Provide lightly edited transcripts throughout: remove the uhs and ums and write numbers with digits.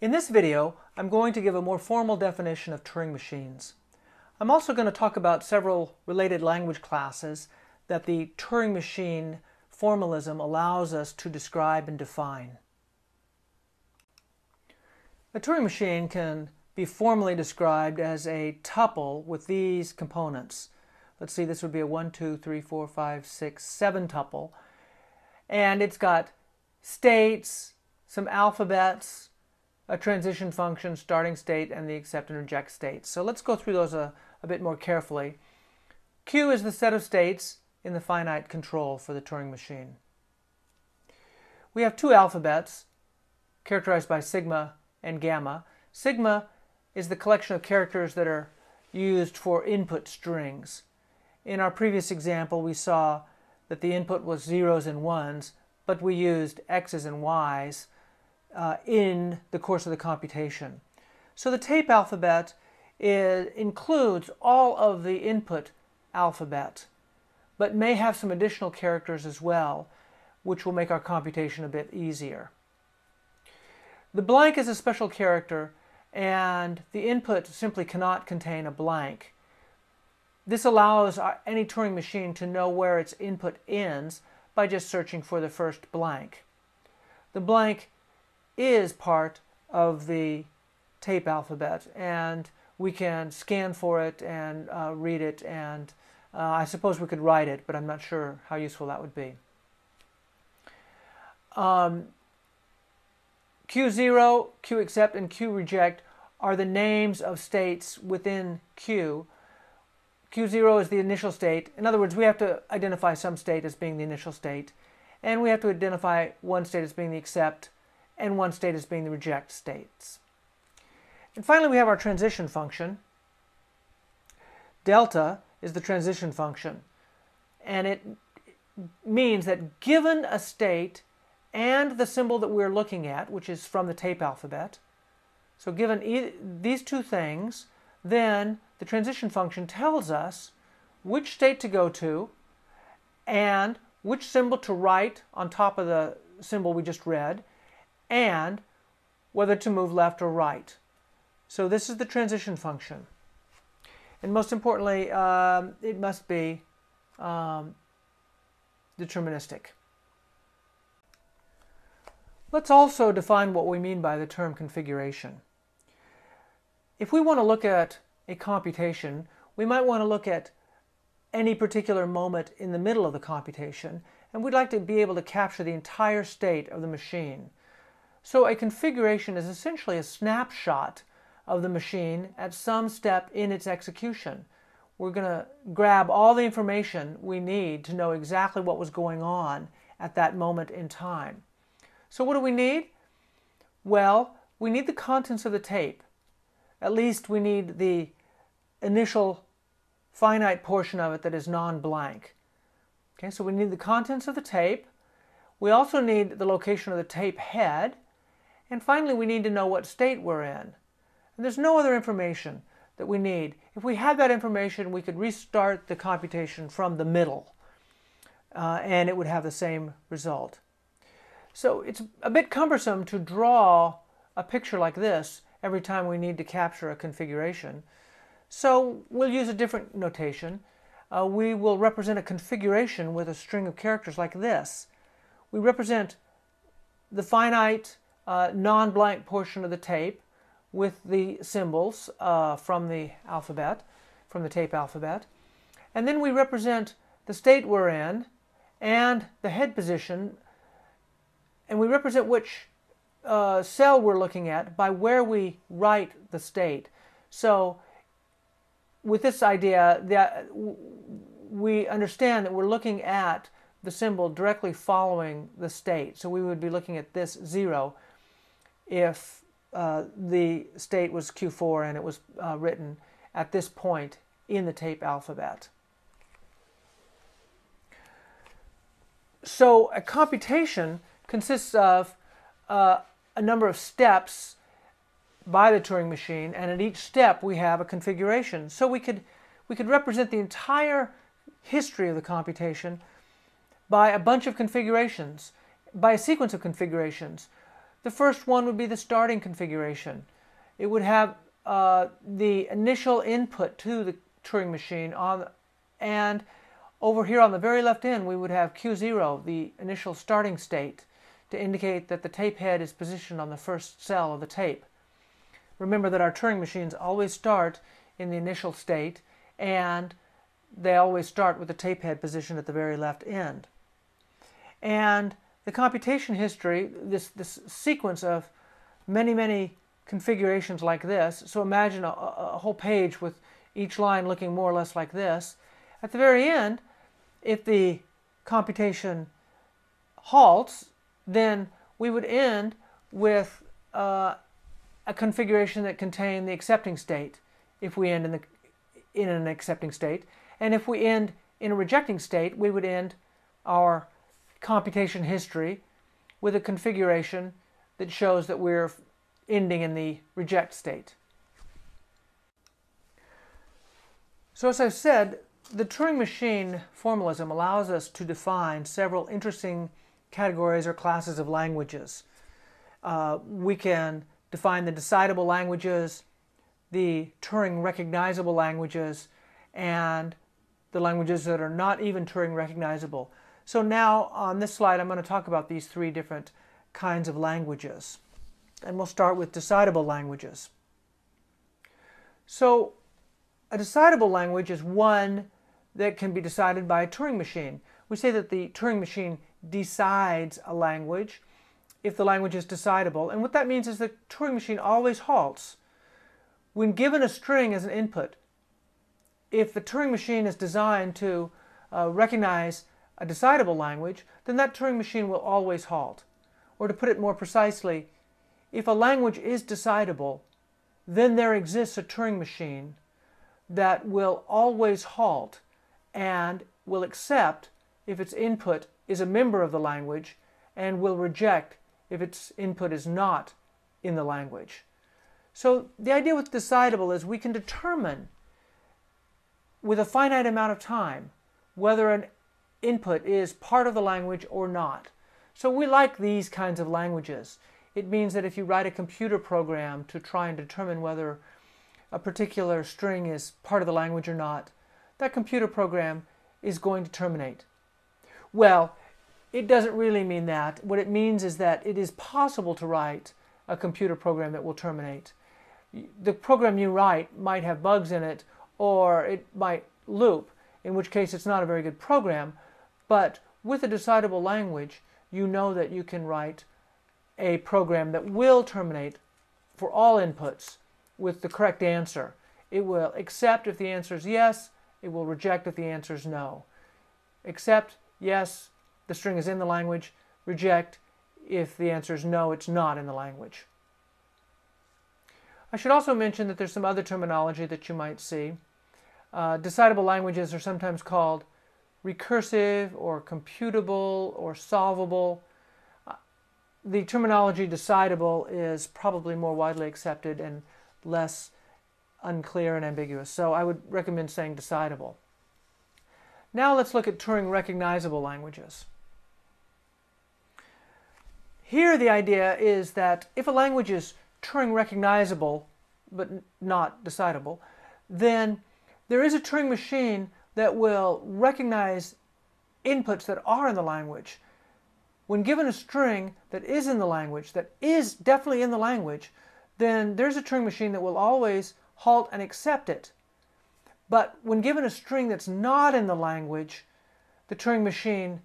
In this video, I'm going to give a more formal definition of Turing machines. I'm also going to talk about several related language classes that the Turing machine formalism allows us to describe and define. A Turing machine can be formally described as a tuple with these components. Let's see, this would be a 1, 2, 3, 4, 5, 6, 7 tuple. And it's got states, some alphabets, a transition function, starting state, and the accept and reject states. So let's go through those a bit more carefully. Q is the set of states in the finite control for the Turing machine. We have two alphabets characterized by sigma and gamma. Sigma is the collection of characters that are used for input strings. In our previous example, we saw that the input was zeros and ones, but we used x's and y's in the course of the computation. So the tape alphabet includes all of the input alphabet, but may have some additional characters as well, which will make our computation a bit easier. The blank is a special character, and the input simply cannot contain a blank. This allows any Turing machine to know where its input ends by just searching for the first blank. The blank is part of the tape alphabet, and we can scan for it and read it, and I suppose we could write it, but I'm not sure how useful that would be. Q0, Q accept, and Q reject are the names of states within Q. Q0 is the initial state. In other words, we have to identify some state as being the initial state, and we have to identify one state as being the accept and one state as being the reject states. And finally, we have our transition function. Delta is the transition function, and it means that given a state and the symbol that we're looking at, which is from the tape alphabet, so given these two things, then the transition function tells us which state to go to and which symbol to write on top of the symbol we just read, and whether to move left or right. So this is the transition function. And most importantly, it must be deterministic. Let's also define what we mean by the term configuration. If we want to look at a computation, we might want to look at any particular moment in the middle of the computation, and we'd like to be able to capture the entire state of the machine. So a configuration is essentially a snapshot of the machine at some step in its execution. We're going to grab all the information we need to know exactly what was going on at that moment in time. So what do we need? Well, we need the contents of the tape. At least we need the initial finite portion of it that is non-blank. Okay, so we need the contents of the tape. We also need the location of the tape head. And finally, we need to know what state we're in. And there's no other information that we need. If we had that information, we could restart the computation from the middle, and it would have the same result. So it's a bit cumbersome to draw a picture like this every time we need to capture a configuration. So we'll use a different notation. We will represent a configuration with a string of characters like this. We represent the finite non-blank portion of the tape with the symbols from the alphabet, from the tape alphabet. And then we represent the state we're in and the head position, and we represent which cell we're looking at by where we write the state. So with this idea, that we understand that we're looking at the symbol directly following the state. So we would be looking at this 0 if the state was Q4 and it was written at this point in the tape alphabet. So a computation consists of a number of steps by the Turing machine, and at each step we have a configuration. So we could represent the entire history of the computation by a bunch of configurations, by a sequence of configurations. The first one would be the starting configuration. It would have the initial input to the Turing machine and over here on the very left end we would have Q0, the initial starting state, to indicate that the tape head is positioned on the first cell of the tape. Remember that our Turing machines always start in the initial state, and they always start with the tape head positioned at the very left end. And the computation history, this sequence of many configurations like this, so imagine a whole page with each line looking more or less like this. At the very end, if the computation halts, then we would end with a configuration that contained the accepting state if we end in an accepting state. And if we end in a rejecting state, we would end our computation history with a configuration that shows that we're ending in the reject state. So as I've said, the Turing machine formalism allows us to define several interesting categories or classes of languages. We can define the decidable languages, the Turing recognizable languages, and the languages that are not even Turing recognizable. So now on this slide I'm going to talk about these three different kinds of languages. And we'll start with decidable languages. So a decidable language is one that can be decided by a Turing machine. We say that the Turing machine decides a language if the language is decidable. And what that means is the Turing machine always halts when given a string as an input. If the Turing machine is designed to recognize a decidable language, then that Turing machine will always halt. Or to put it more precisely, if a language is decidable, then there exists a Turing machine that will always halt and will accept if its input is a member of the language and will reject if its input is not in the language. So the idea with decidable is we can determine with a finite amount of time whether an input is part of the language or not. So we like these kinds of languages. It means that if you write a computer program to try and determine whether a particular string is part of the language or not, that computer program is going to terminate. Well, it doesn't really mean that. What it means is that it is possible to write a computer program that will terminate. The program you write might have bugs in it, or it might loop, in which case it's not a very good program. But with a decidable language, you know that you can write a program that will terminate for all inputs with the correct answer. It will accept if the answer is yes, it will reject if the answer is no. Accept, yes, the string is in the language. Reject if the answer is no, it's not in the language. I should also mention that there's some other terminology that you might see. Decidable languages are sometimes called recursive or computable or solvable. The terminology decidable is probably more widely accepted and less unclear and ambiguous, so I would recommend saying decidable. Now let's look at Turing recognizable languages. Here the idea is that if a language is Turing recognizable but not decidable, then there is a Turing machine that will recognize inputs that are in the language. When given a string that is in the language, that is definitely in the language, then there's a Turing machine that will always halt and accept it. But when given a string that's not in the language, the Turing machine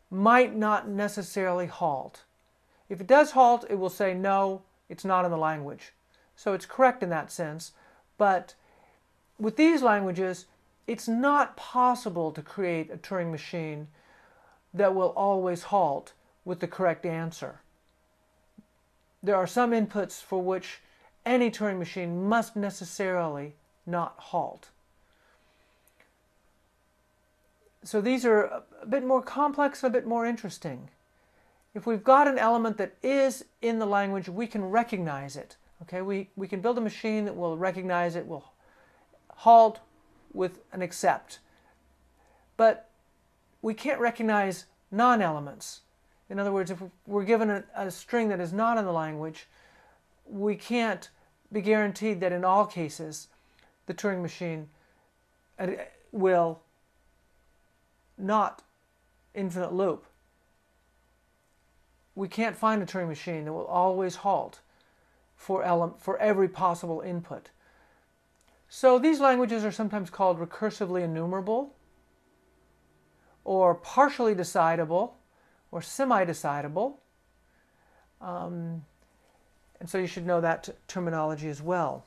might not necessarily halt. If it does halt, it will say no, it's not in the language. So it's correct in that sense, but with these languages, it's not possible to create a Turing machine that will always halt with the correct answer. There are some inputs for which any Turing machine must necessarily not halt. So these are a bit more complex, a bit more interesting. If we've got an element that is in the language, we can recognize it. Okay, we can build a machine that will recognize it, will halt with an accept. But we can't recognize non-elements. In other words, if we're given a string that is not in the language, we can't be guaranteed that in all cases the Turing machine will not infinite loop. We can't find a Turing machine that will always halt for every possible input. So these languages are sometimes called recursively enumerable, or partially decidable, or semi-decidable. And so you should know that terminology as well.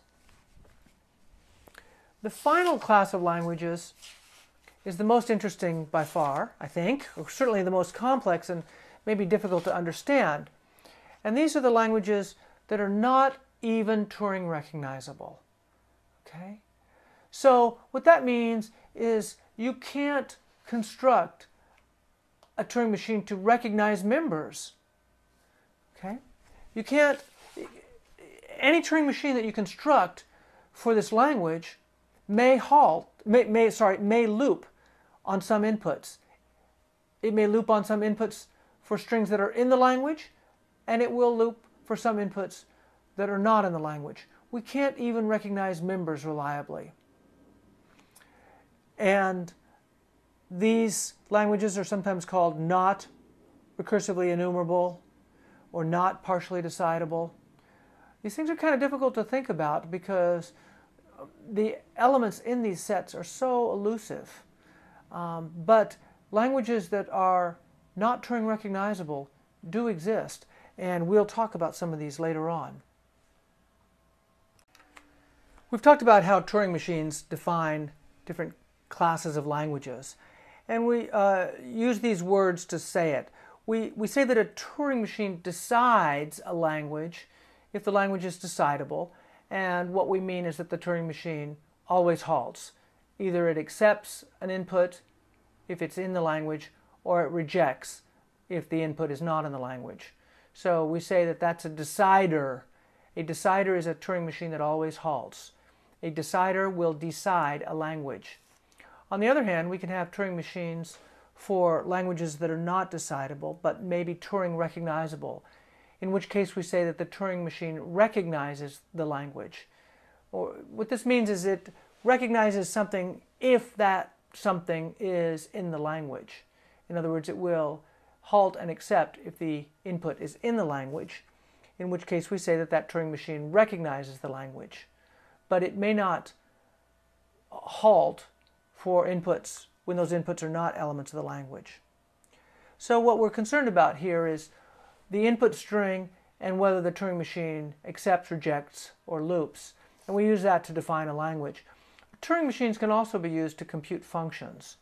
The final class of languages is the most interesting by far, I think, or certainly the most complex and maybe difficult to understand. And these are the languages that are not even Turing recognizable. Okay? So what that means is you can't construct a Turing machine to recognize members. Okay? You can't, any Turing machine that you construct for this language may loop on some inputs. It may loop on some inputs for strings that are in the language, and it will loop for some inputs that are not in the language. We can't even recognize members reliably. And these languages are sometimes called not recursively enumerable or not partially decidable. These things are kind of difficult to think about because the elements in these sets are so elusive. But languages that are not Turing recognizable do exist, and we'll talk about some of these later on. We've talked about how Turing machines define different classes of languages, and we use these words to say it. We say that a Turing machine decides a language if the language is decidable, and what we mean is that the Turing machine always halts. Either it accepts an input if it's in the language, or it rejects if the input is not in the language. So we say that that's a decider. A decider is a Turing machine that always halts. A decider will decide a language. On the other hand, we can have Turing machines for languages that are not decidable, but maybe Turing recognizable, in which case we say that the Turing machine recognizes the language. Or what this means is it recognizes something if that something is in the language. In other words, it will halt and accept if the input is in the language, in which case we say that that Turing machine recognizes the language. But it may not halt for inputs when those inputs are not elements of the language. So what we're concerned about here is the input string and whether the Turing machine accepts, rejects, or loops. And we use that to define a language. Turing machines can also be used to compute functions.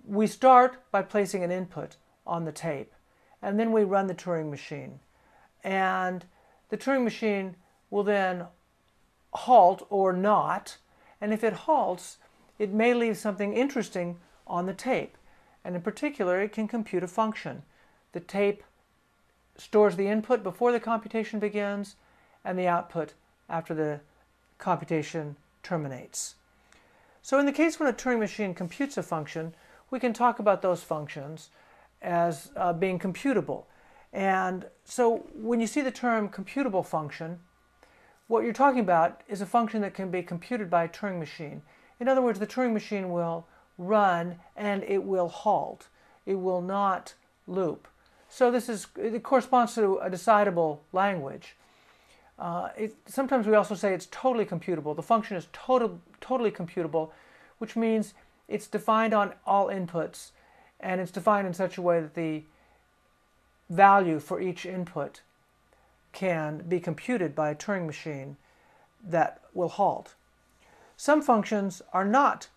We start by placing an input on the tape, and then we run the Turing machine. And the Turing machine will then halt or not, and if it halts, it may leave something interesting on the tape. And in particular, it can compute a function. The tape stores the input before the computation begins and the output after the computation terminates. So in the case when a Turing machine computes a function, we can talk about those functions as being computable. And so when you see the term computable function, what you're talking about is a function that can be computed by a Turing machine. In other words, the Turing machine will run and it will halt. It will not loop. So it corresponds to a decidable language. Sometimes we also say it's totally computable. The function is totally computable, which means it's defined on all inputs, and it's defined in such a way that the value for each input can be computed by a Turing machine that will halt. Some functions are not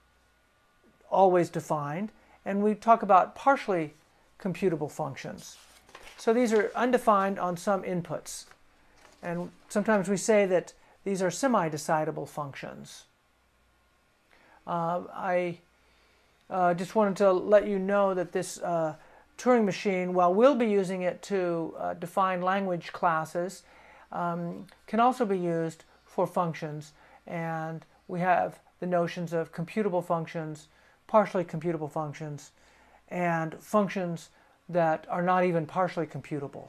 always defined, and we talk about partially computable functions. So these are undefined on some inputs. And sometimes we say that these are semi-decidable functions. I just wanted to let you know that this Turing machine, while we'll be using it to define language classes, can also be used for functions. And we have the notions of computable functions, partially computable functions, and functions that are not even partially computable.